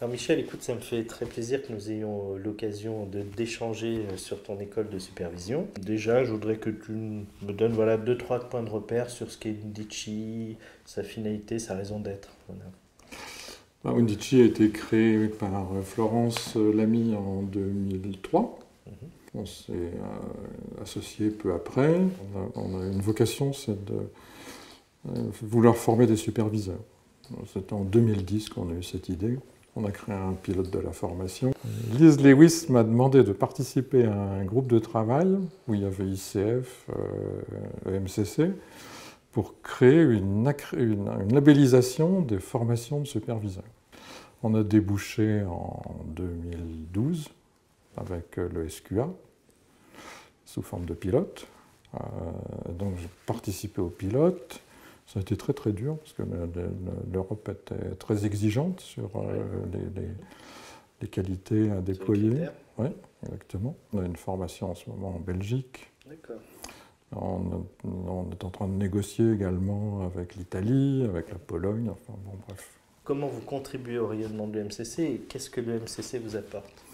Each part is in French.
Alors Michel, écoute, ça me fait très plaisir que nous ayons l'occasion d'échanger sur ton école de supervision. Déjà, je voudrais que tu me donnes voilà, deux, trois points de repère sur ce qu'est Undici, sa finalité, sa raison d'être. Voilà. Undici a été créé par Florence Lamy en 2003. On s'est associé peu après. On a une vocation, c'est de vouloir former des superviseurs. C'était en 2010 qu'on a eu cette idée. On a créé un pilote de la formation. Lise Lewis m'a demandé de participer à un groupe de travail où il y avait ICF, EMCC, pour créer une labellisation des formations de superviseurs. On a débouché en 2012 avec le SQA, sous forme de pilote. Donc j'ai participé au pilote. Ça a été très très dur parce que l'Europe était très exigeante sur les qualités à déployer. Oui, exactement. On a une formation en ce moment en Belgique. D'accord. On est en train de négocier également avec l'Italie, avec la Pologne, enfin bon bref. Comment vous contribuez au rayonnement de l'EMCC et qu'est-ce que l'EMCC vous apporte?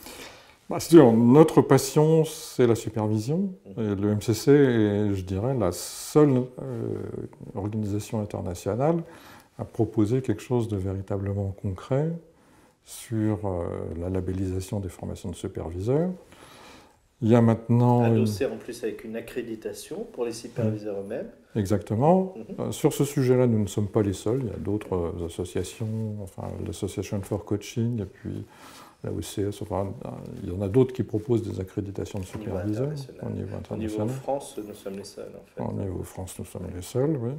Notre passion, c'est la supervision. Et le MCC est, je dirais, la seule organisation internationale à proposer quelque chose de véritablement concret sur la labellisation des formations de superviseurs. Il y a maintenant... Adossé en plus avec une accréditation pour les superviseurs eux-mêmes. Exactement. Sur ce sujet-là, nous ne sommes pas les seuls. Il y a d'autres associations, enfin l'Association for Coaching, et puis la OCS, enfin, il y en a d'autres qui proposent des accréditations de superviseurs au niveau international. Au niveau France, nous sommes les seuls, en fait. Au niveau France, nous sommes les seuls, oui.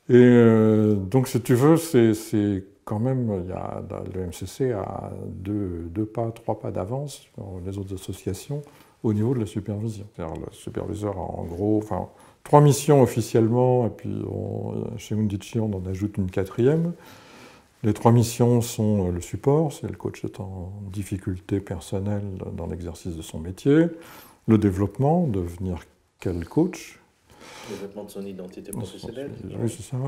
Et donc, si tu veux, c'est quand même, le MCC a trois pas d'avance sur les autres associations au niveau de la supervision. C'est-à-dire, le superviseur a en gros, enfin, 3 missions officiellement, et puis chez Undici, on en ajoute une 4e. Les 3 missions sont le support, si le coach est en difficulté personnelle dans l'exercice de son métier, le développement, devenir quel coach. Le développement de son identité professionnelle. Oui, c'est ça.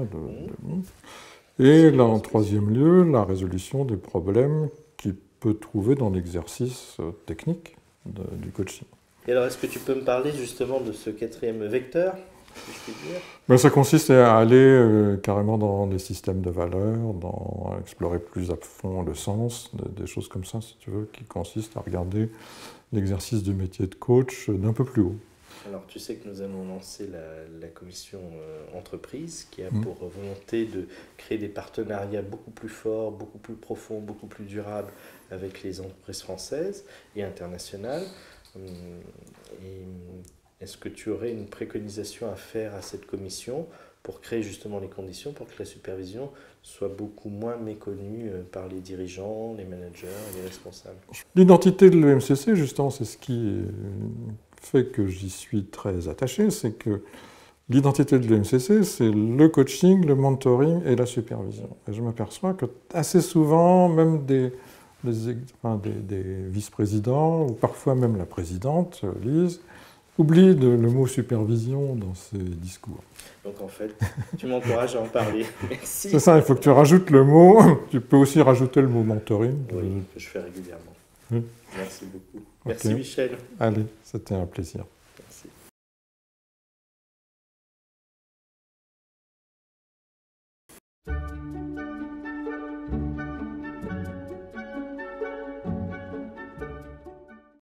Et là, en 3e lieu, la résolution des problèmes qu'il peut trouver dans l'exercice technique du coaching. Et alors, est-ce que tu peux me parler justement de ce 4e vecteur, si je puis dire? Ça consiste à aller carrément dans les systèmes de valeurs, à explorer plus à fond le sens, des choses comme ça, si tu veux, qui consistent à regarder l'exercice du métier de coach d'un peu plus haut. Alors, tu sais que nous allons lancer la commission entreprise qui a pour volonté de créer des partenariats beaucoup plus forts, beaucoup plus profonds, beaucoup plus durables avec les entreprises françaises et internationales. Est-ce que tu aurais une préconisation à faire à cette commission pour créer justement les conditions pour que la supervision soit beaucoup moins méconnue par les dirigeants, les managers et les responsables? L'identité de l'EMCC, justement, c'est ce qui fait que j'y suis très attaché, c'est que l'identité de l'EMCC, c'est le coaching, le mentoring et la supervision. Et je m'aperçois que assez souvent, même des vice-présidents, ou parfois même la présidente, Lise, oublie le mot supervision dans ses discours. Donc en fait, tu m'encourages à en parler. Merci. C'est ça, il faut que tu rajoutes le mot. Tu peux aussi rajouter le mot mentoring. Oui, que je fais régulièrement. Oui. Merci beaucoup. Merci Michel. Allez, c'était un plaisir. Merci.